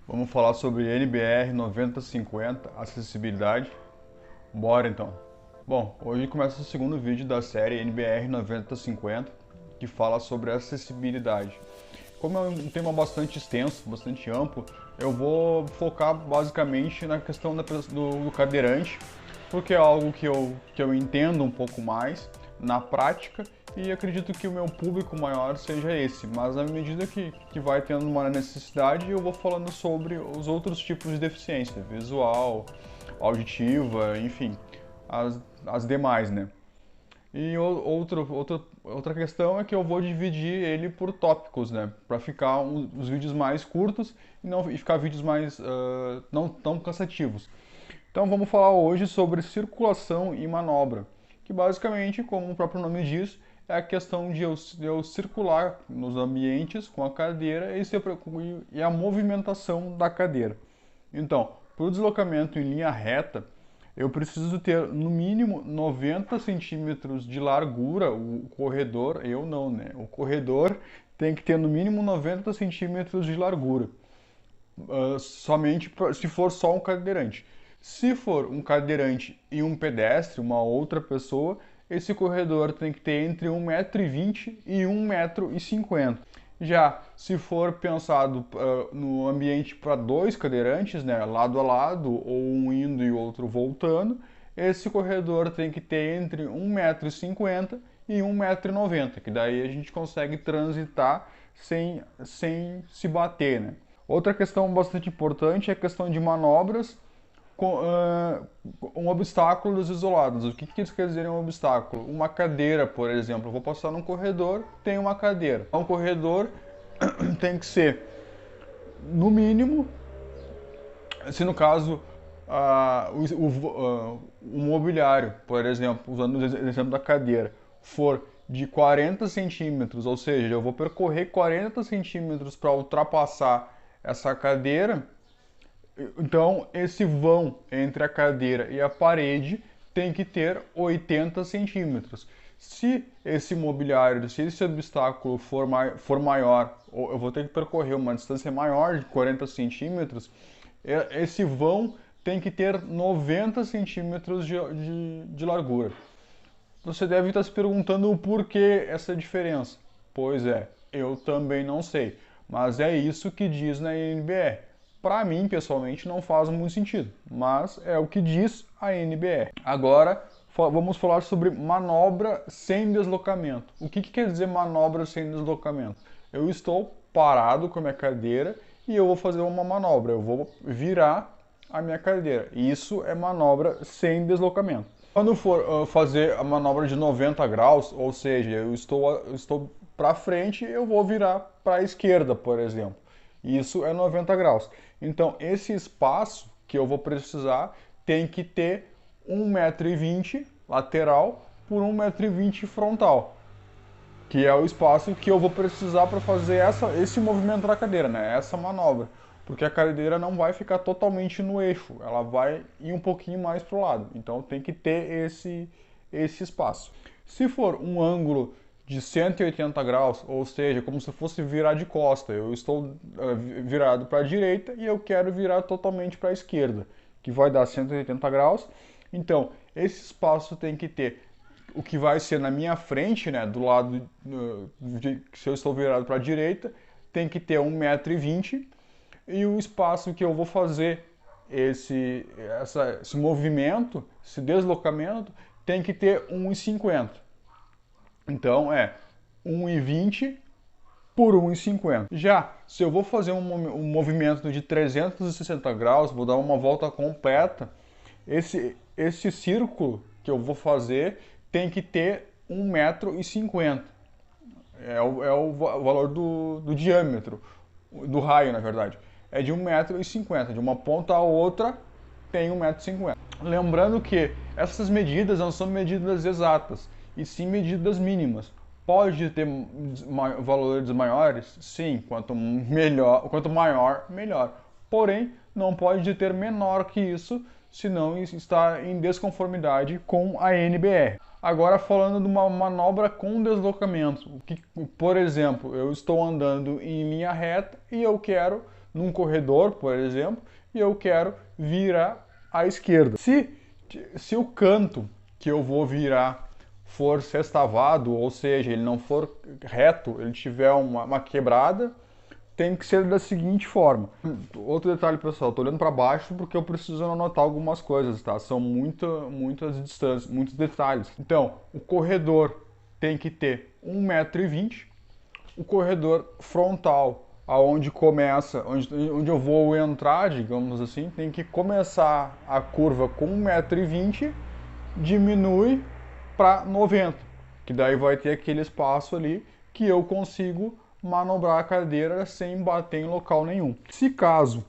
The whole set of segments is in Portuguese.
Vamos falar sobre NBR 9050, acessibilidade. Bora então. Bom, hoje começa o segundo vídeo da série NBR 9050, que fala sobre acessibilidade. Como é um tema bastante extenso, bastante amplo, eu vou focar basicamente na questão do cadeirante, porque é algo que eu entendo um pouco mais na prática e acredito que o meu público maior seja esse, mas à medida que vai tendo uma necessidade, eu vou falando sobre os outros tipos de deficiência, visual, auditiva, enfim, as demais, né? E outra questão é que eu vou dividir ele por tópicos, né? Para ficar os vídeos mais curtos e ficar vídeos mais não tão cansativos. Então vamos falar hoje sobre circulação e manobra, que basicamente, como o próprio nome diz, é a questão de eu circular nos ambientes com a cadeira e a movimentação da cadeira. Então, para o deslocamento em linha reta, eu preciso ter no mínimo 90 centímetros de largura, o corredor, eu não, né? O corredor tem que ter no mínimo 90 centímetros de largura, somente se for só um cadeirante. Se for um cadeirante e um pedestre, uma outra pessoa, esse corredor tem que ter entre 1,20 m e 1,50 m. Já se for pensado no ambiente para dois cadeirantes, né, lado a lado, ou um indo e outro voltando, esse corredor tem que ter entre 1,50 m e 1,90 m, que daí a gente consegue transitar sem se bater, né? Outra questão bastante importante é a questão de manobras com obstáculos isolados. O que isso quer dizer um obstáculo? Uma cadeira, por exemplo. Eu vou passar num corredor, tem uma cadeira. Um corredor tem que ser, no mínimo, se no caso o mobiliário, por exemplo, usando o exemplo da cadeira, for de 40 centímetros, ou seja, eu vou percorrer 40 centímetros para ultrapassar essa cadeira, então esse vão entre a cadeira e a parede tem que ter 80 centímetros. Se esse mobiliário, se esse obstáculo for maior, ou eu vou ter que percorrer uma distância maior de 40 centímetros, esse vão tem que ter 90 centímetros de largura. Você deve estar se perguntando o porquê essa diferença. Pois é, eu também não sei, mas é isso que diz na NBR. Para mim, pessoalmente, não faz muito sentido, mas é o que diz a NBR. Agora, vamos falar sobre manobra sem deslocamento. O que quer dizer manobra sem deslocamento? Eu estou parado com a minha cadeira e eu vou fazer uma manobra. Eu vou virar a minha cadeira. Isso é manobra sem deslocamento. Quando for fazer a manobra de 90 graus, ou seja, eu estou para frente, eu vou virar para a esquerda, por exemplo. Isso é 90 graus. Então, esse espaço que eu vou precisar tem que ter 1,20 m lateral por 1,20 m frontal, que é o espaço que eu vou precisar para fazer esse movimento da cadeira, né? Essa manobra. Porque a cadeira não vai ficar totalmente no eixo, ela vai ir um pouquinho mais para o lado. Então tem que ter esse espaço. Se for um ângulo de 180 graus, ou seja, como se fosse virar de costa, eu estou virado para a direita e eu quero virar totalmente para a esquerda, que vai dar 180 graus. Então, esse espaço tem que ter o que vai ser na minha frente, né, do lado, se eu estou virado para a direita, tem que ter 1,20 m e o espaço que eu vou fazer esse movimento, esse deslocamento, tem que ter 1,50 m. Então é 1,20 m por 1,50 m. Já se eu vou fazer um movimento de 360 graus, vou dar uma volta completa, esse círculo que eu vou fazer tem que ter 1,50 m. É o valor do diâmetro, do raio, na verdade. É de 1,50 m. De uma ponta a outra tem 1,50 m. Lembrando que essas medidas não são medidas exatas, e sim medidas mínimas. Pode ter valores maiores? Sim, quanto maior, melhor. Porém, não pode ter menor que isso, senão está em desconformidade com a NBR. Agora falando de uma manobra com deslocamento, por exemplo, eu estou andando em linha reta e eu quero num corredor, por exemplo, e eu quero virar à esquerda. Se o canto que eu vou virar for sextavado, ou seja, ele não for reto, ele tiver uma quebrada, tem que ser da seguinte forma. Outro detalhe, pessoal, estou olhando para baixo porque eu preciso anotar algumas coisas, tá? São muitas distâncias, muitos detalhes. Então, o corredor tem que ter 1,20 m. O corredor frontal, aonde começa, onde eu vou entrar, digamos assim, tem que começar a curva com 1,20 m, diminui para 90, que daí vai ter aquele espaço ali que eu consigo manobrar a cadeira sem bater em local nenhum. Se caso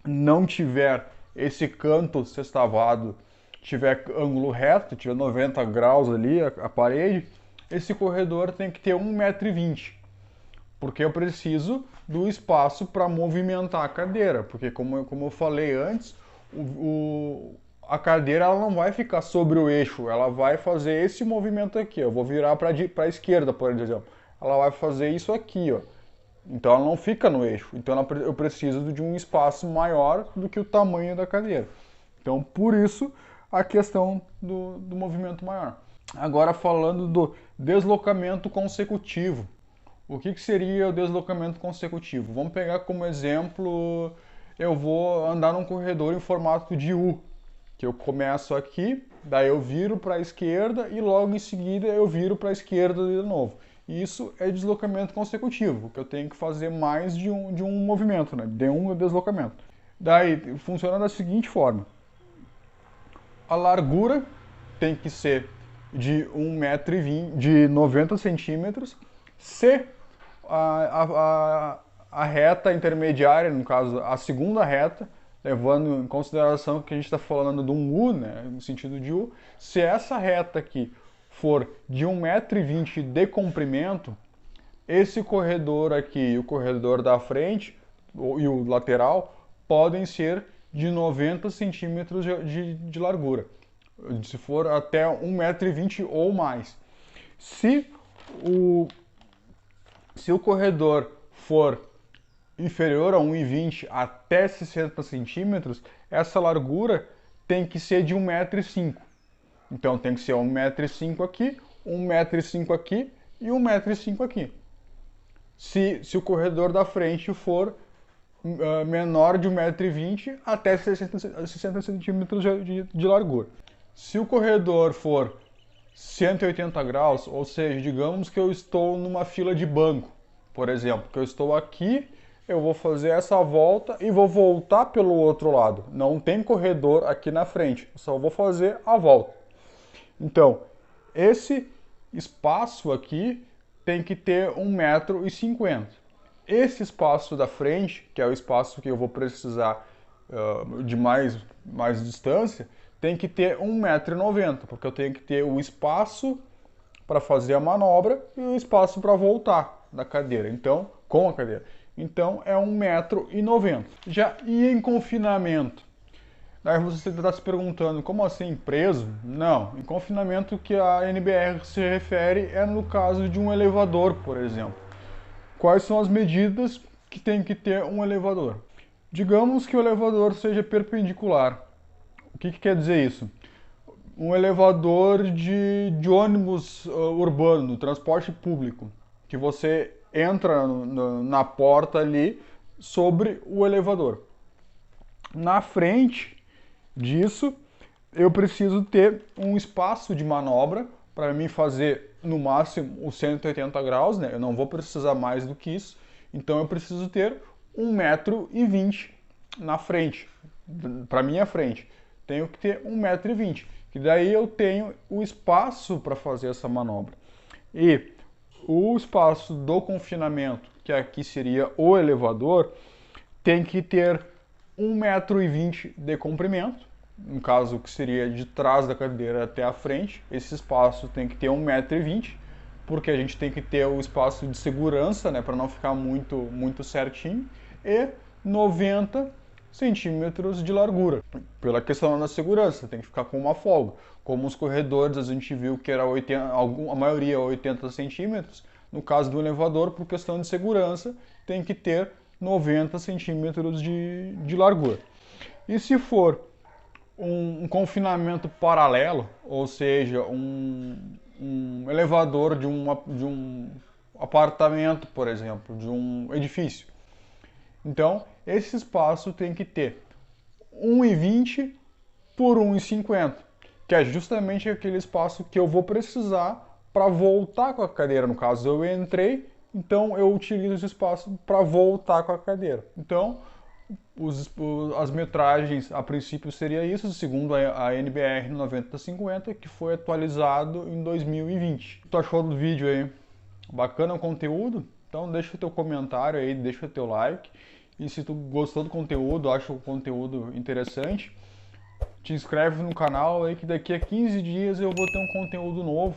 não tiver esse canto sextavado, tiver ângulo reto, tiver 90 graus ali a parede, esse corredor tem que ter 1,20 m, porque eu preciso do espaço para movimentar a cadeira, porque como eu falei antes, a cadeira ela não vai ficar sobre o eixo, ela vai fazer esse movimento aqui, eu vou virar para a esquerda, por exemplo, ela vai fazer isso aqui, ó. Então ela não fica no eixo, então eu preciso de um espaço maior do que o tamanho da cadeira. Então por isso a questão do movimento maior. Agora falando do deslocamento consecutivo. O que seria o deslocamento consecutivo? Vamos pegar como exemplo, eu vou andar num corredor em formato de U, que eu começo aqui, daí eu viro para a esquerda e logo em seguida eu viro para a esquerda de novo. Isso é deslocamento consecutivo, que eu tenho que fazer mais de um movimento, né? De um deslocamento. Daí funciona da seguinte forma: a largura tem que ser de 1,20 m, de 90 centímetros, se a reta intermediária, no caso a segunda reta, levando em consideração que a gente está falando de um U, né, no sentido de U, se essa reta aqui for de 1,20 m de comprimento, esse corredor aqui e o corredor da frente e o lateral podem ser de 90 centímetros de largura, se for até 1,20 m ou mais. Se o corredor for inferior a 1,20 m até 60 centímetros, essa largura tem que ser de 1,05 m. Então tem que ser 1,05 m aqui, 1,05 m aqui e 1,05 m aqui. Se o corredor da frente for menor de 1,20 m até 60 centímetros de largura. Se o corredor for 180 graus, ou seja, digamos que eu estou numa fila de banco, por exemplo, que eu estou aqui, eu vou fazer essa volta e vou voltar pelo outro lado. Não tem corredor aqui na frente, eu só vou fazer a volta. Então, esse espaço aqui tem que ter 1,50 m. Esse espaço da frente, que é o espaço que eu vou precisar de mais distância, tem que ter 1,90 m, porque eu tenho que ter o espaço para fazer a manobra e o espaço para voltar da cadeira, então, com a cadeira. Então é 1,90 m. Já e em confinamento? Aí você está se perguntando, como assim, preso? Não, em confinamento que a NBR se refere é no caso de um elevador, por exemplo. Quais são as medidas que tem que ter um elevador? Digamos que o elevador seja perpendicular. O que quer dizer isso? Um elevador de ônibus urbano, transporte público, que você entra na porta ali sobre o elevador. Na frente disso, eu preciso ter um espaço de manobra para mim fazer no máximo os 180 graus, né? Eu não vou precisar mais do que isso. Então eu preciso ter 1,20 m na frente, para minha frente. Tenho que ter 1,20 m, que daí eu tenho o espaço para fazer essa manobra. E o espaço do confinamento, que aqui seria o elevador, tem que ter 1,20 m de comprimento, no caso que seria de trás da cadeira até a frente. Esse espaço tem que ter 1,20 m, porque a gente tem que ter o espaço de segurança, né, para não ficar muito certinho, e 90 centímetros de largura, pela questão da segurança, tem que ficar com uma folga. Como os corredores a gente viu que era 80, a maioria 80 centímetros, no caso do elevador, por questão de segurança, tem que ter 90 centímetros de largura. E se for um confinamento paralelo, ou seja, um elevador de um apartamento, por exemplo, de um edifício. Então, esse espaço tem que ter 1,20 por 1,50, que é justamente aquele espaço que eu vou precisar para voltar com a cadeira. No caso, eu entrei, então eu utilizo esse espaço para voltar com a cadeira. Então, as metragens, a princípio seria isso, segundo a NBR 9050, que foi atualizado em 2020. O que tu achou do vídeo aí? Bacana o conteúdo? Então deixa o teu comentário aí, deixa o teu like. E se tu gostou do conteúdo, acha o conteúdo interessante, te inscreve no canal aí que daqui a 15 dias eu vou ter um conteúdo novo,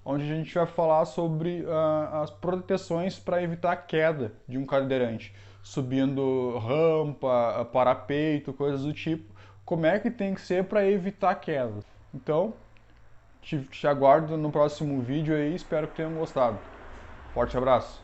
onde a gente vai falar sobre as proteções para evitar a queda de um cadeirante, subindo rampa, parapeito, coisas do tipo. Como é que tem que ser para evitar queda? Então, te aguardo no próximo vídeo aí, espero que tenham gostado. Forte abraço!